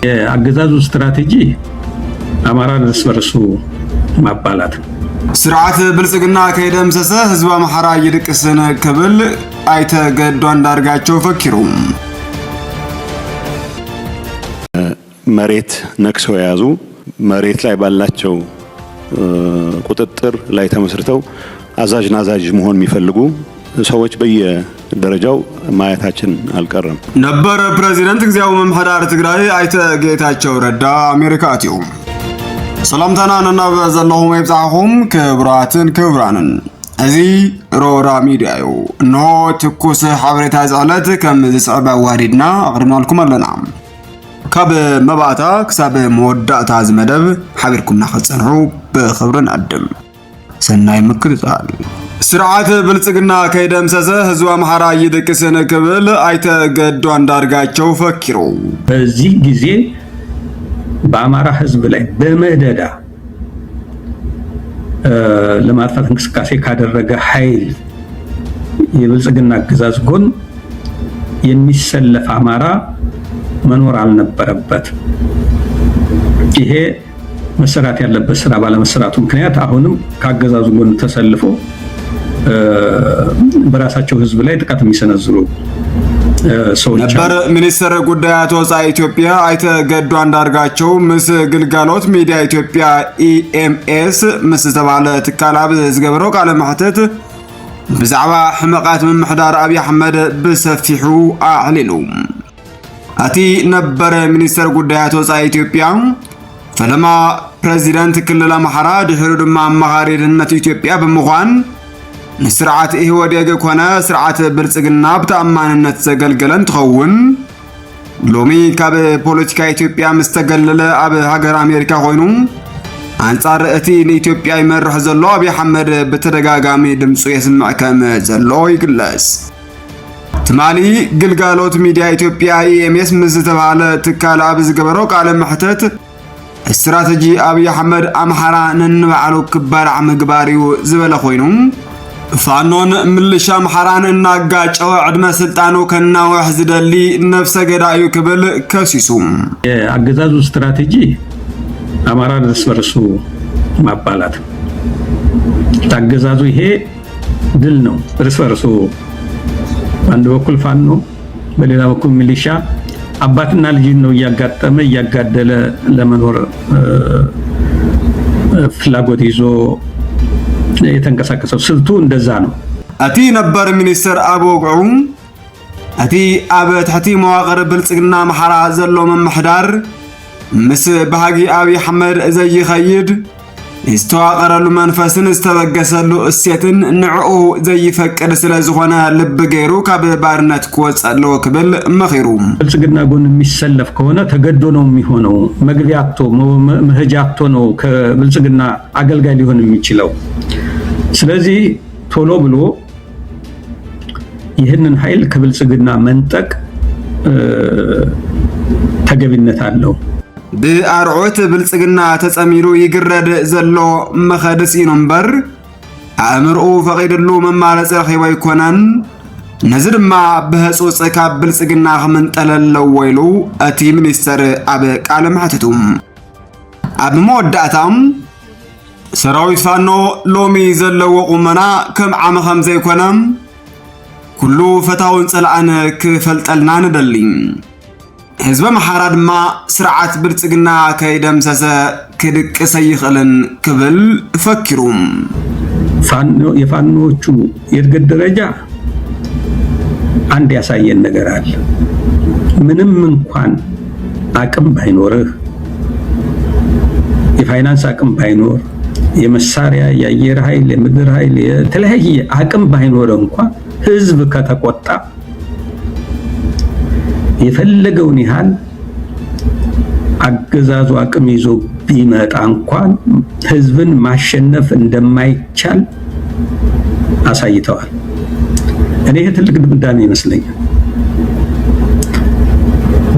የአገዛዙ ስትራቴጂ አማራን እርስ በርሱ ማባላት ነው። ስርዓት ብልጽግና ከደምሰሰ ህዝብ አማራ ይድቅስን ክብል አይተ ገዱ አንዳርጋቸው ፈኪሩ መሬት ነክሰው ያዙ መሬት ላይ ባላቸው ቁጥጥር ላይ ተመስርተው አዛዥ ናዛዥ መሆን የሚፈልጉ ሰዎች በየደረጃው ማየታችን አልቀረም ነበር። ፕሬዝዳንት እግዚአብሔር መምሐዳር ትግራይ አይተ ጌታቸው ረዳ አሜሪካ አትዩ ሰላምታና በዘለሁም ይብዛሁም ክብራትን ክብራንን እዚ ሮራ ሚዲያዩ ኖ ትኩስ ሐበሬታ ዛለት ከም ዝጽዕባ ዋሪድና አቅርናልኩም አለና ካብ መባእታ ክሳብ መወዳእታ ዝመደብ ሓቢርኩም ናኸጸንሑ ብኽብርን አድም ሰናይ ምክትታል ስርዓት ብልጽግና ከደምሰሰ ህዝብ አማራ ይድቅስን ክብል አይተ ገዱ አንዳርጋቸው ፈኪሩ በዚህ ጊዜ በአማራ ህዝብ ላይ በመደዳ ለማጥፋት እንቅስቃሴ ካደረገ ኃይል የብልጽግና አገዛዝ ጎን የሚሰለፍ አማራ መኖር አልነበረበት። ይሄ መሰራት ያለበት ስራ ባለመሰራቱ ምክንያት አሁንም ካገዛዙ ጎን ተሰልፎ በራሳቸው ህዝብ ላይ ጥቃት የሚሰነዝሩ ሰዎች ነበር። ሚኒስትር ጉዳያት ወፃኢ ኢትዮጵያ አይተ ገዱ አንዳርጋቸው ምስ ግልጋሎት ሚዲያ ኢትዮጵያ ኢኤምኤስ ምስ ተባለ ትካላብ ዝገብረው ቃለ መሕተት ብዛዕባ ሕመቃት ምምሕዳር አብይ አሕመድ ብሰፊሑ አዕሊሉ አቲ ነበር ሚኒስትር ጉዳያት ወፃኢ ኢትዮጵያ ፈለማ ፕሬዝዳንት ክልል አማራ ድሕሪ ድማ አማኻሪ ድህነት ኢትዮጵያ በመዃን ንስርዓት ኢህወዴግ ኮነ ስርዓት ብልጽግና ብተአማንነት ዘገልገለን ትኸውን ሎሚ ካብ ፖለቲካ ኢትዮጵያ ምስተገለለ አብ ሃገር አሜሪካ ኮይኑ አንጻር እቲ ንኢትዮጵያ ይመርሕ ዘሎ አብይ አሕመድ በተደጋጋሚ ድምፁ የስምዕ ከም ዘሎ ይግለጽ። ትማሊ ግልጋሎት ሚዲያ ኢትዮጵያ ኢኤምኤስ ምስ ተባለ ትካል አብ ዝገበረው ቃለ መሕተት ስትራቴጂ አብይ አሕመድ አማራ ነንባዕሉ ክባልዕ ምግባሪው ዝበለ ኮይኑ ፋኖን ምልሻ አማራን እናጋጨው ዕድመ ስልጣኑ ከናውሕ ዝደሊ ነፍሰ ገዳዩ ክብል ከሲሱ የአገዛዙ ስትራቴጂ አማራን እርስ በርሱ ማባላት ነው። አገዛዙ ይሄ ድል ነው። እርስ በርሱ አንድ በኩል ፋኖ በሌላ በኩል ሚሊሻ አባትና ልጅ ነው እያጋጠመ እያጋደለ ለመኖር ፍላጎት ይዞ የተንቀሳቀሰው ስልቱ እንደዛ ነው። አቲ ነበር ሚኒስትር አቦግዑ አቲ አብ ተሕቲ መዋቅር ብልጽግና አማራ ዘሎ መምሕዳር ምስ ባህጊ አብይ አሕመድ ዘይኸይድ ዝተዋቀረሉ መንፈስን ዝተበገሰሉ እሴትን ንዕኡ ዘይፈቅድ ስለዝኾነ ልብ ገይሩ ካብ ባርነት ክወጸሎ ክብል መኺሩ ብልጽግና ጎን የሚሰለፍ ከሆነ ተገዶ ነው የሚሆነው። መግቢያቶ መህጃቶ ነው ከብልጽግና አገልጋይ ሊሆን የሚችለው። ስለዚህ ቶሎ ብሎ ይህንን ኃይል ከብልጽግና መንጠቅ ተገቢነት አለው። ብአርዑት ብልጽግና ተጸሚሩ ይግረድ ዘሎ መኸድስ ኢኖምበር አእምርኡ ፈቂድሉ መማለጽ ረኺቦ ይኮነን ነዚ ድማ ብህጹጽ ካብ ብልጽግና ክምንጠለለው ወይሉ እቲ ሚኒስተር አብ ቃለ መሕተቱም አብ መወዳእታም ሰራዊት ፋኖ ሎሚ ዘለዎ ቁመና ከም ዓመ ከም ዘይኮነም ኩሉ ፈታውን ጸላአን ክፈልጠልና ንደሊ ህዝብ አማራ ድማ ስርዓት ብልጽግና ከይደምሰሰ ክድቅስ ይኽልን ክብል ፈኪሩም ፋኖ የፋኖቹ የእድገት ደረጃ አንድ ያሳየን ነገር አለ። ምንም እንኳን አቅም ባይኖርህ የፋይናንስ አቅም ባይኖር የመሳሪያ የአየር ኃይል የምድር ኃይል የተለያየ አቅም ባይኖር እንኳን ህዝብ ከተቆጣ የፈለገውን ያህል አገዛዙ አቅም ይዞ ቢመጣ እንኳን ህዝብን ማሸነፍ እንደማይቻል አሳይተዋል። እኔ ይሄ ትልቅ ድምዳሜ ይመስለኛል።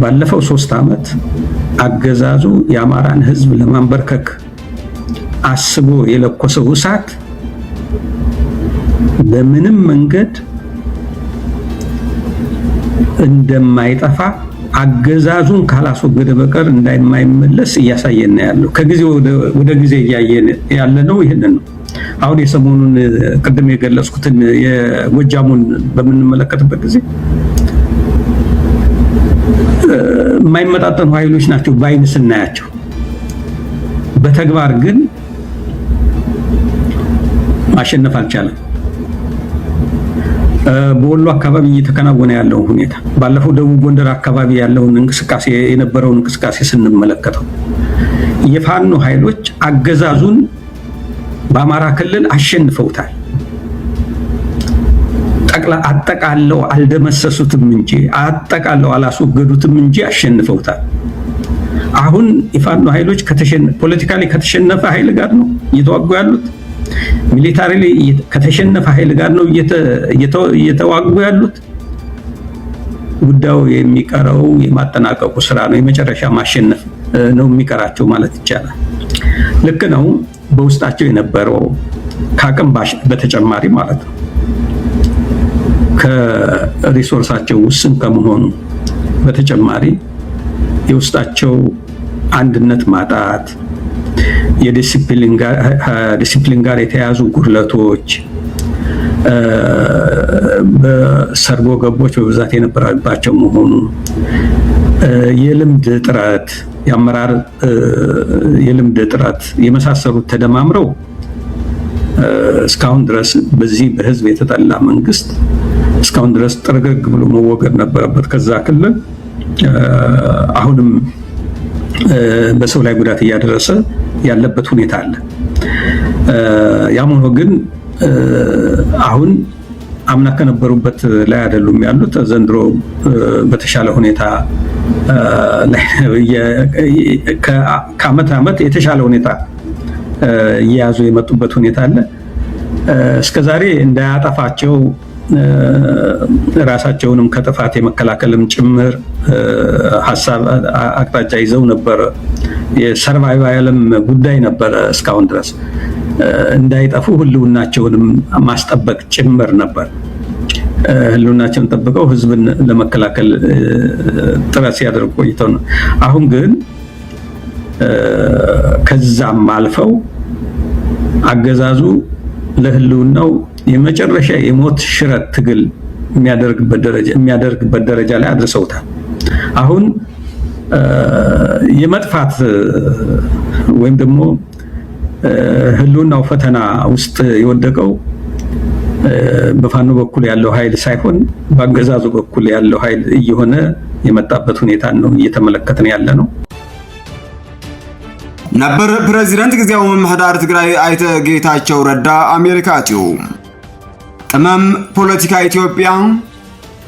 ባለፈው 3 ዓመት አገዛዙ የአማራን ህዝብ ለማንበርከክ አስቦ የለኮሰው እሳት በምንም መንገድ እንደማይጠፋ አገዛዙን ካላስወገደ በቀር እንዳይመለስ እያሳየን ያለው ከጊዜ ወደ ጊዜ እያየን ያለ ነው። ይሄንን ነው አሁን የሰሞኑን ቅድም የገለጽኩትን የጎጃሙን በምንመለከትበት ጊዜ የማይመጣጠኑ ኃይሎች ናቸው ባይን ስናያቸው፣ በተግባር ግን ማሸነፍ አልቻለም። በወሎ አካባቢ እየተከናወነ ያለው ሁኔታ ባለፈው ደቡብ ጎንደር አካባቢ ያለውን እንቅስቃሴ የነበረውን እንቅስቃሴ ስንመለከተው የፋኖ ኃይሎች አገዛዙን በአማራ ክልል አሸንፈውታል። አጠቃለው አልደመሰሱትም እንጂ አጠቃለው አላስወገዱትም እንጂ አሸንፈውታል። አሁን የፋኖ ኃይሎች ፖለቲካሊ ከተሸነፈ ኃይል ጋር ነው እየተዋጉ ያሉት። ሚሊታሪ ከተሸነፈ ኃይል ጋር ነው እየተዋጉ ያሉት። ጉዳዩ የሚቀረው የማጠናቀቁ ስራ ነው። የመጨረሻ ማሸነፍ ነው የሚቀራቸው ማለት ይቻላል። ልክ ነው። በውስጣቸው የነበረው ከአቅም በተጨማሪ ማለት ነው ከሪሶርሳቸው ውስን ከመሆኑ በተጨማሪ የውስጣቸው አንድነት ማጣት፣ የዲሲፕሊን ጋር የተያዙ ጉድለቶች፣ በሰርጎ ገቦች በብዛት የነበረባቸው መሆኑ፣ የልምድ እጥረት፣ የአመራር የልምድ እጥረት የመሳሰሉት ተደማምረው እስካሁን ድረስ በዚህ በህዝብ የተጠላ መንግስት እስካሁን ድረስ ጥርግርግ ብሎ መወገድ ነበረበት ከዛ ክልል። አሁንም በሰው ላይ ጉዳት እያደረሰ ያለበት ሁኔታ አለ። ያም ሆኖ ግን አሁን አምና ከነበሩበት ላይ አይደሉም ያሉት። ዘንድሮ በተሻለ ሁኔታ ከዓመት ዓመት የተሻለ ሁኔታ እየያዙ የመጡበት ሁኔታ አለ። እስከዛሬ እንዳያጠፋቸው ራሳቸውንም ከጥፋት የመከላከልም ጭምር ሐሳብ አቅጣጫ ይዘው ነበር። የሰርቫይቫልም ጉዳይ ነበር እስካሁን ድረስ እንዳይጠፉ ህልውናቸውንም ማስጠበቅ ጭምር ነበር። ህልውናቸውን ጠብቀው ህዝብን ለመከላከል ጥረት ሲያደርጉ ቆይተው ነው። አሁን ግን ከዛም አልፈው አገዛዙ የመጨረሻ የሞት ሽረት ትግል የሚያደርግበት ደረጃ ላይ አድርሰውታል። አሁን የመጥፋት ወይም ደግሞ ህልውናው ፈተና ውስጥ የወደቀው በፋኖ በኩል ያለው ኃይል ሳይሆን በአገዛዙ በኩል ያለው ኃይል እየሆነ የመጣበት ሁኔታ ነው እየተመለከትን ያለ ነው። ነበር ፕሬዝዳንት ጊዜያዊ ምምሕዳር ትግራይ አይተ ጌታቸው ረዳ አሜሪካ አጥዩ ቅመም ፖለቲካ ኢትዮጵያ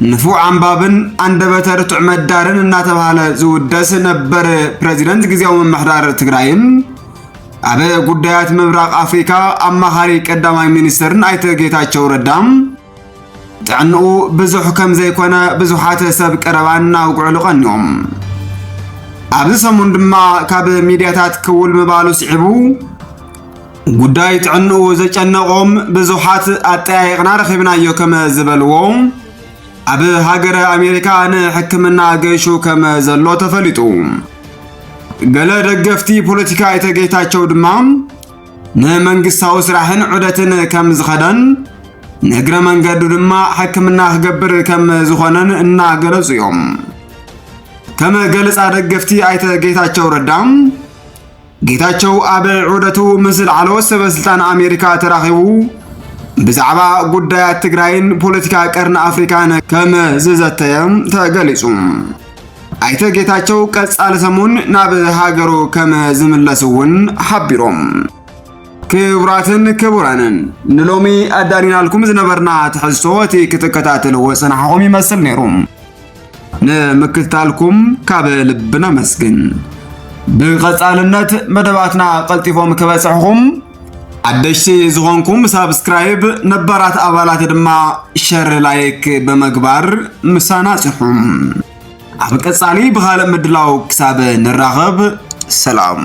ንፉዕ አንባብን አንደበተ ርቱዕ መዳርን እናተባለ ዝውደስ ነበር ፕሬዝዳንት ጊዜያዊ ምምሕዳር ትግራይን አበ ጉዳያት ምብራቅ አፍሪካ አማኻሪ ቀዳማይ ሚኒስትርን አይተ ጌታቸው ረዳም ጥዕንኡ ብዙሕ ከም ዘይኮነ ብዙሓት ሰብ ቀረባና ውግዕሉ ቀኒኦም ኣብዚ ሰሙን ድማ ካብ ሚድያታት ክውል ምባሉ ሲዕቡ ጉዳይ ጥዕንኡ ዘጨነቆም ብዙሓት ኣጠያይቅና ረኺብናዮ ከም ዝበልዎ ኣብ ሃገረ ኣሜሪካ ንሕክምና ገይሹ ከም ዘሎ ተፈሊጡ ገለ ደገፍቲ ፖለቲካ አይተ ጌታቸው ድማ ንመንግስታዊ ስራሕን ዑደትን ከም ዝኸደን ንእግረ መንገዱ ድማ ሕክምና ክገብር ከም ዝኾነን እናገለጹ እዮም። ከም ገለጻ ደገፍቲ አይተ ጌታቸው ረዳም ጌታቸው ኣብ ዑደቱ ምስል ዓለወ ሰበስልጣን ኣሜሪካ ተራኺቡ ብዛዕባ ጉዳያት ትግራይን ፖለቲካ ቀርኒ ኣፍሪካን ከም ዝዘተየ ተገሊጹ። አይተ ጌታቸው ቀጻል ሰሙን ናብ ሃገሩ ከም ዝምለሱውን ሓቢሮም። ክቡራትን ክቡራንን ንሎሚ ኣዳሊናልኩም ዝነበርና ትሕዝቶ እቲ ክትከታተልዎ ጽናሕኩም ይመስል ነይሩ። ንምክትታልኩም ካብ ልብና መስግን። ብቐጻልነት መደባትና ቀልጢፎም ክበጽሕኩም አደሽቲ ዝኾንኩም ሳብስክራይብ ነባራት አባላት ድማ ሸር ላይክ በመግባር ምሳና ጽሑም ኣብ ቀጻሊ ብኻልእ ምድላው ክሳብ ንራኸብ ሰላም